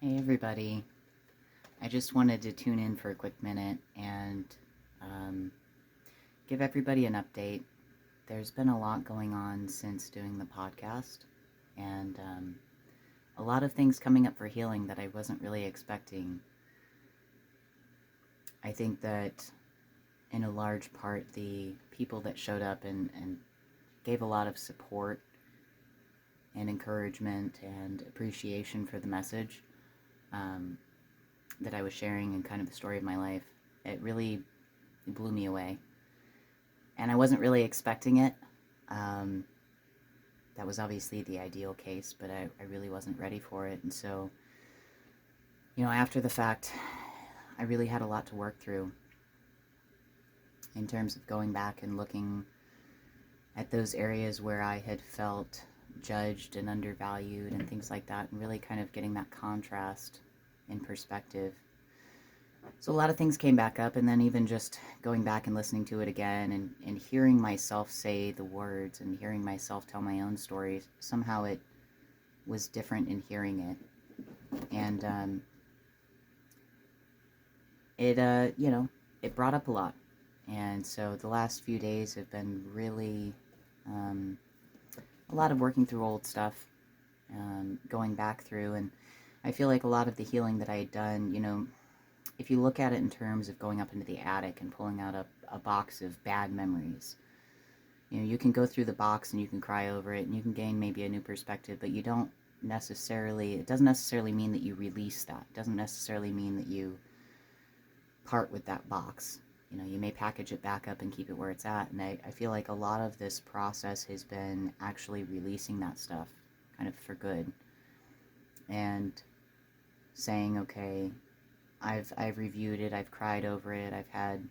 Hey everybody, I just wanted to tune in for a quick minute and um, give everybody an update. There's been a lot going on since doing the podcast, and a lot of things coming up for healing that I wasn't really expecting. I think that in a large part, the people that showed up and gave a lot of support and encouragement and appreciation for the message um, that I was sharing and kind of the story of my life, it really blew me away. And I wasn't really expecting it. Um, that was obviously the ideal case, but I really wasn't ready for it. And so, after the fact, I really had a lot to work through in terms of going back and looking at those areas where I had felt judged and undervalued and things like that, and really kind of getting that contrast in perspective. So a lot of things came back up, and then even just going back and listening to it again and hearing myself say the words and hearing myself tell my own stories, somehow it was different in hearing it. And it brought up a lot. And so the last few days have been really um, a lot of working through old stuff, going back through, and I feel like a lot of the healing that I had done, if you look at it in terms of going up into the attic and pulling out a box of bad memories, you can go through the box and you can cry over it and you can gain maybe a new perspective, but it doesn't necessarily mean that you release that. It doesn't necessarily mean that you part with that box. You may package it back up and keep it where it's at. And I feel like a lot of this process has been actually releasing that stuff kind of for good and saying, okay, I've reviewed it, I've cried over it, I've had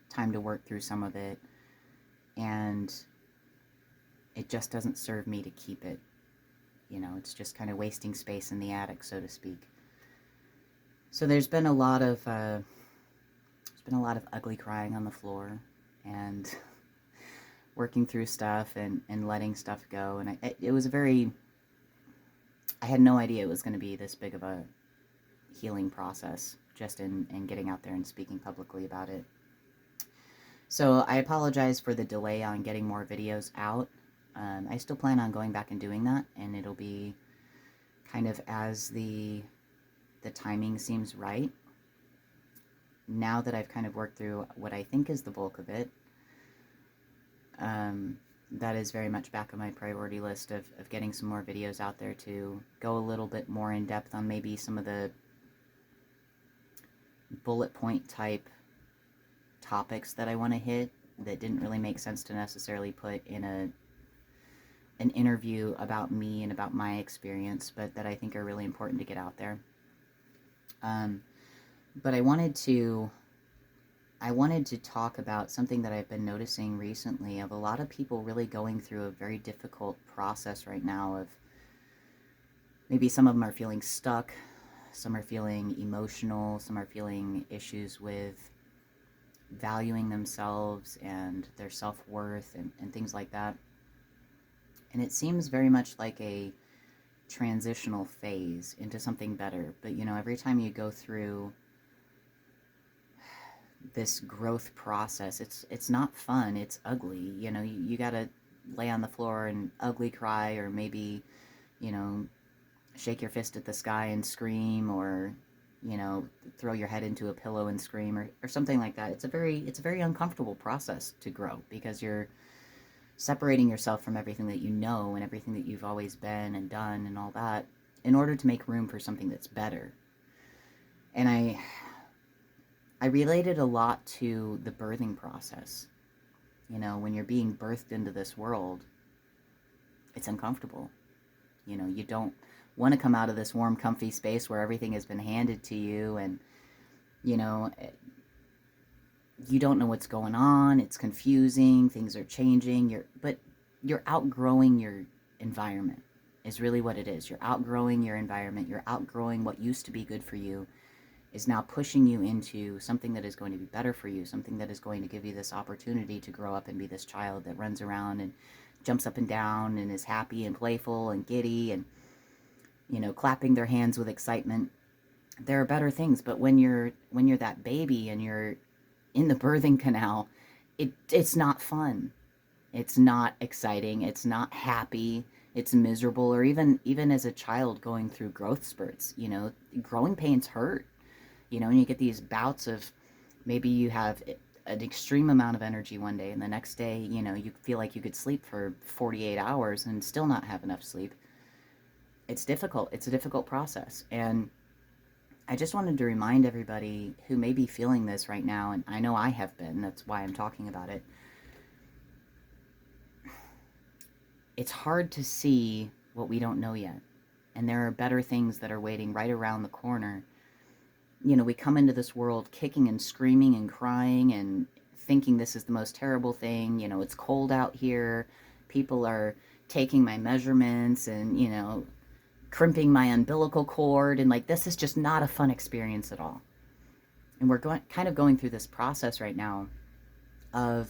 time to work through some of it, and it just doesn't serve me to keep it. It's just kind of wasting space in the attic, so to speak. So there's been a lot of ugly crying on the floor, and working through stuff and letting stuff go. And it was I had no idea it was going to be this big of a healing process just in getting out there and speaking publicly about it. So I apologize for the delay on getting more videos out. I still plan on going back and doing that, and it'll be kind of as the timing seems right. Now that I've kind of worked through what I think is the bulk of it, that is very much back on my priority list of getting some more videos out there to go a little bit more in depth on maybe some of the bullet point type topics that I want to hit that didn't really make sense to necessarily put in an interview about me and about my experience, but that I think are really important to get out there. But I wanted to talk about something that I've been noticing recently of a lot of people really going through a very difficult process right now of maybe some of them are feeling stuck, some are feeling emotional, some are feeling issues with valuing themselves and their self-worth and things like that. And it seems very much like a transitional phase into something better. But every time you go through this growth process, it's not fun, it's ugly. You gotta lay on the floor and ugly cry, or maybe shake your fist at the sky and scream, or throw your head into a pillow and scream, or something like that. It's a very uncomfortable process to grow, because you're separating yourself from everything that you know and everything that you've always been and done and all that, in order to make room for something that's better. And I related a lot to the birthing process. When you're being birthed into this world, it's uncomfortable. You don't want to come out of this warm, comfy space where everything has been handed to you, and you don't know what's going on. It's confusing. Things are changing. But you're outgrowing your environment is really what it is. You're outgrowing your environment. You're outgrowing what used to be good for you is now pushing you into something that is going to be better for you, something that is going to give you this opportunity to grow up and be this child that runs around and jumps up and down and is happy and playful and giddy. And clapping their hands with excitement. There are better things, but when you're that baby and you're in the birthing canal, it's not fun. It's not exciting. It's not happy. It's miserable. Or even as a child going through growth spurts, growing pains hurt. And you get these bouts of maybe you have an extreme amount of energy one day, and the next day, you feel like you could sleep for 48 hours and still not have enough sleep. It's difficult. It's a difficult process. And I just wanted to remind everybody who may be feeling this right now, and I know I have been, that's why I'm talking about it. It's hard to see what we don't know yet. And there are better things that are waiting right around the corner. We come into this world kicking and screaming and crying and thinking this is the most terrible thing. It's cold out here. People are taking my measurements and, crimping my umbilical cord. And like, this is just not a fun experience at all. And we're kind of going through this process right now of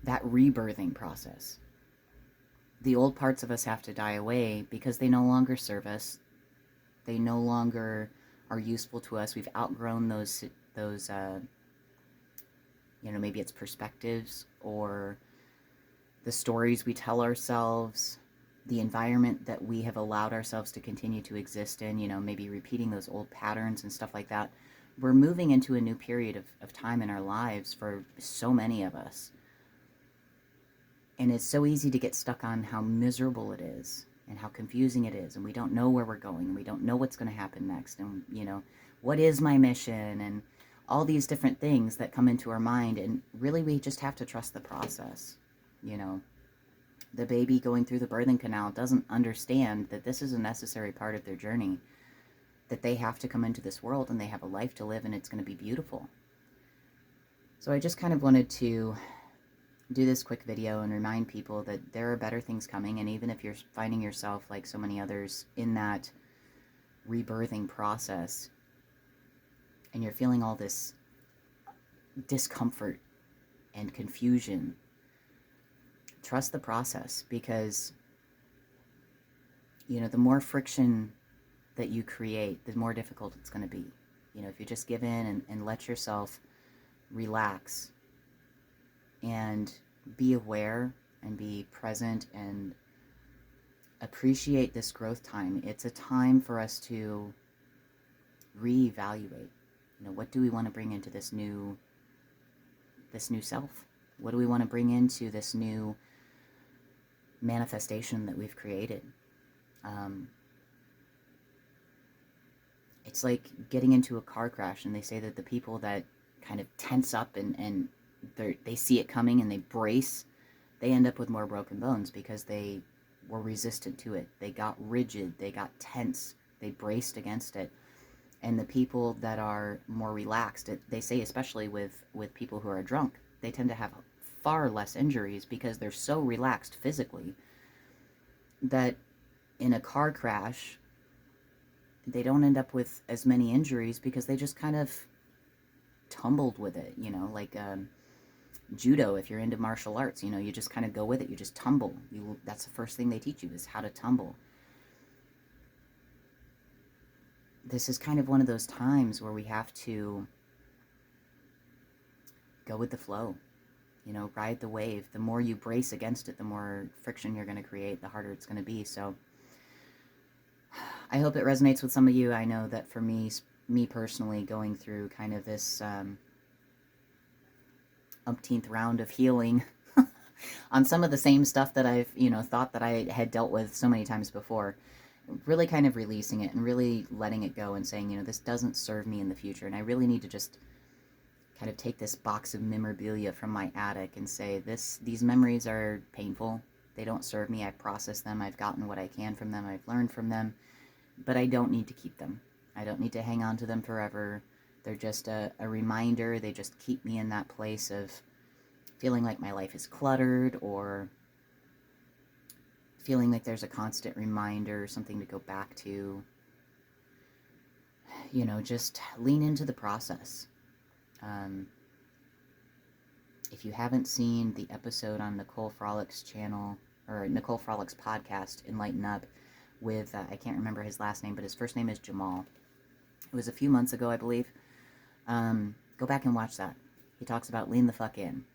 that rebirthing process. The old parts of us have to die away because they no longer serve us. They no longer are useful to us. We've outgrown those maybe it's perspectives or the stories we tell ourselves, the environment that we have allowed ourselves to continue to exist in, maybe repeating those old patterns and stuff like that. We're moving into a new period of time in our lives for so many of us. And it's so easy to get stuck on how miserable it is and how confusing it is. And we don't know where we're going. And we don't know what's going to happen next. And, what is my mission? And all these different things that come into our mind. And really, we just have to trust the process. The baby going through the birthing canal doesn't understand that this is a necessary part of their journey, that they have to come into this world and they have a life to live and it's going to be beautiful. So I just kind of wanted to do this quick video and remind people that there are better things coming. And even if you're finding yourself, like so many others, in that rebirthing process and you're feeling all this discomfort and confusion, trust the process, because the more friction that you create, the more difficult it's going to be. If you just give in and let yourself relax and be aware and be present and appreciate this growth time. It's a time for us to reevaluate. What do we want to bring into this new self? What do we want to bring into this new manifestation that we've created? It's like getting into a car crash, and they say that the people that kind of tense up and they see it coming and they brace, they end up with more broken bones because they were resistant to it. They got rigid, they got tense, they braced against it. And the people that are more relaxed, they say especially with people who are drunk, they tend to have far less injuries because they're so relaxed physically that in a car crash, they don't end up with as many injuries because they just kind of tumbled with it, like judo. If you're into martial arts, you just kind of go with it. You just tumble. That's the first thing they teach you, is how to tumble. This is kind of one of those times where we have to go with the flow, ride the wave. The more you brace against it, the more friction you're going to create, the harder it's going to be. So I hope it resonates with some of you. I know that for me personally, going through kind of this umpteenth round of healing on some of the same stuff that I've, thought that I had dealt with so many times before, really kind of releasing it and really letting it go and saying, this doesn't serve me in the future. And I really need to just kind of take this box of memorabilia from my attic and say, these memories are painful. They don't serve me. I've processed them. I've gotten what I can from them. I've learned from them, but I don't need to keep them. I don't need to hang on to them forever. They're just a reminder. They just keep me in that place of feeling like my life is cluttered, or feeling like there's a constant reminder, something to go back to. Just lean into the process. If you haven't seen the episode on Nicole Frolick's channel, or Nicole Frolick's podcast, Enlighten Up, with, I can't remember his last name, but his first name is Jamal. It was a few months ago, I believe. Go back and watch that. He talks about lean the fuck in.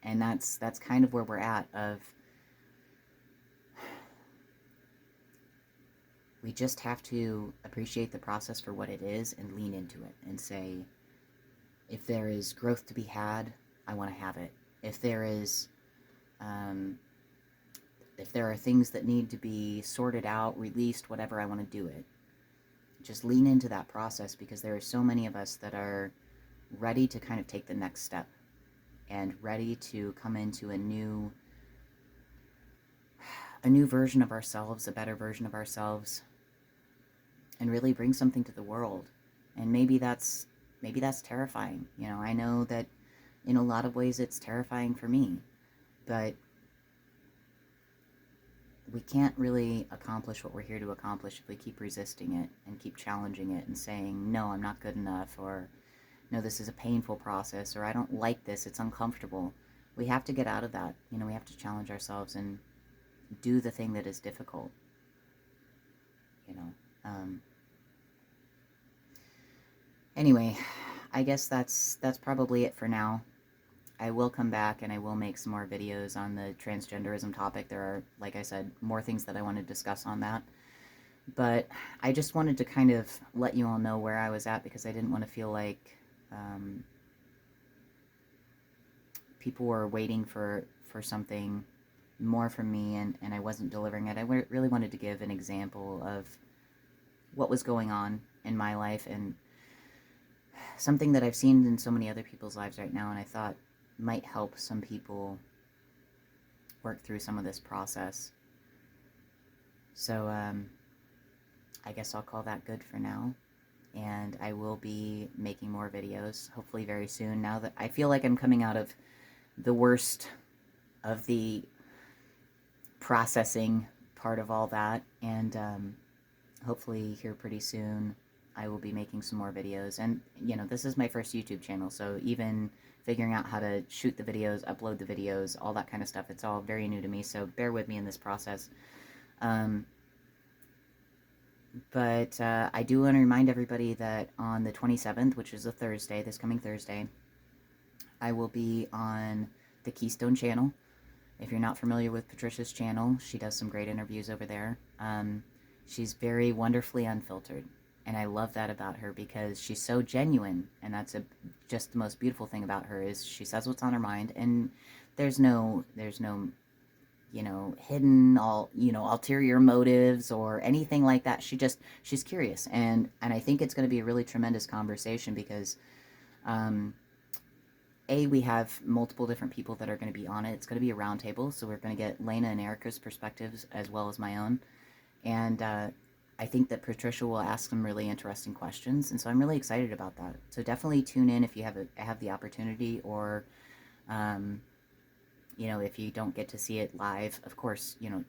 And that's kind of where we're at of, we just have to appreciate the process for what it is and lean into it and say, if there is growth to be had, I want to have it. If there is, if there are things that need to be sorted out, released, whatever, I want to do it. Just lean into that process, because there are so many of us that are ready to kind of take the next step and ready to come into a new version of ourselves, a better version of ourselves, and really bring something to the world. And maybe that's terrifying. You know, I know that in a lot of ways it's terrifying for me, but we can't really accomplish what we're here to accomplish if we keep resisting it and keep challenging it and saying, no, I'm not good enough, or no, this is a painful process, or I don't like this, it's uncomfortable. We have to get out of that. You know, we have to challenge ourselves and do the thing that is difficult. You know. Anyway, I guess that's probably it for now. I will come back and I will make some more videos on the transgenderism topic. There are, like I said, more things that I want to discuss on that. But I just wanted to kind of let you all know where I was at, because I didn't want to feel like people were waiting for something more from me and I wasn't delivering it. I really wanted to give an example of what was going on in my life, and something that I've seen in so many other people's lives right now, and I thought might help some people work through some of this process. So I guess I'll call that good for now, and I will be making more videos hopefully very soon, now that I feel like I'm coming out of the worst of the processing part of all that, and hopefully here pretty soon I will be making some more videos. And you know, this is my first YouTube channel, so even figuring out how to shoot the videos, upload the videos, all that kind of stuff, it's all very new to me, so bear with me in this process. But I do want to remind everybody that on the 27th, which is a Thursday, this coming Thursday, I will be on the Keystone channel. If you're not familiar with Patricia's channel, she does some great interviews over there. She's very wonderfully unfiltered, and I love that about her, because she's so genuine, and that's just the most beautiful thing about her, is she says what's on her mind, and there's no you know, hidden ulterior motives or anything like that. She's curious, and I think it's going to be a really tremendous conversation, because we have multiple different people that are going to be on it. It's going to be a roundtable, so we're going to get Lena and Erica's perspectives as well as my own. And I think that Patricia will ask some really interesting questions, and so I'm really excited about that. So definitely tune in if you have the opportunity, or you know, if you don't get to see it live. Of course, you know,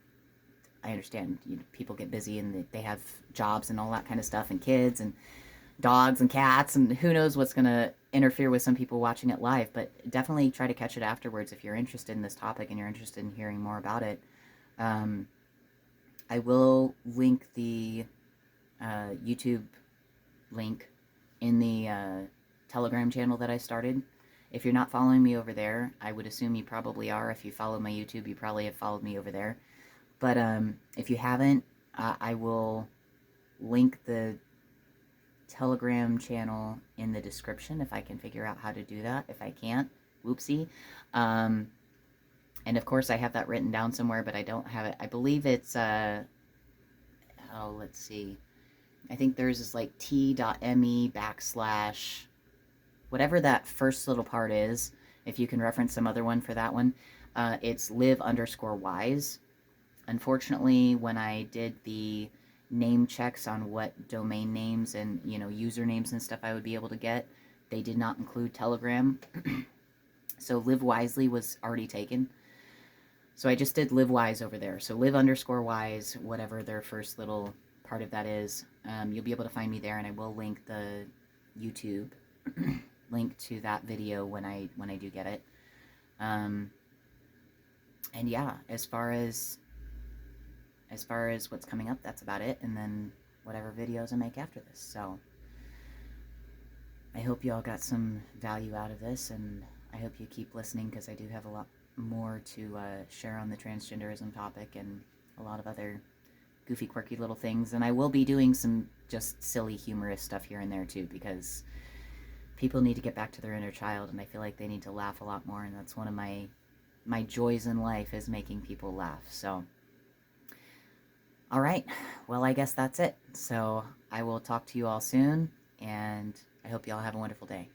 I understand, you know, people get busy and they have jobs and all that kind of stuff, and kids and dogs and cats, and who knows what's going to interfere with some people watching it live. But definitely try to catch it afterwards if you're interested in this topic and you're interested in hearing more about it. I will link the YouTube link in the Telegram channel that I started. If you're not following me over there, I would assume you probably are. If you follow my YouTube, you probably have followed me over there. But if you haven't, I will link the Telegram channel in the description if I can figure out how to do that. If I can't, whoopsie. And of course, I have that written down somewhere, but I don't have it. I believe it's, let's see. I think theirs is like t.me / whatever that first little part is. If you can reference some other one for that one, it's live_wise. Unfortunately, when I did the name checks on what domain names and, you know, usernames and stuff I would be able to get, they did not include Telegram. So Live Wisely was already taken. So I just did LiveWise over there. So live_wise, whatever their first little part of that is. You'll be able to find me there, and I will link the YouTube link to that video when I do get it. And yeah, as far as as far as what's coming up, that's about it, and then whatever videos I make after this. So I hope you all got some value out of this, and I hope you keep listening, because I do have a lot more to share on the transgenderism topic and a lot of other goofy, quirky little things. And I will be doing some just silly, humorous stuff here and there too, because people need to get back to their inner child, and I feel like they need to laugh a lot more, and that's one of my joys in life, is making people laugh. So alright, well, I guess that's it. So I will talk to you all soon, and I hope you all have a wonderful day.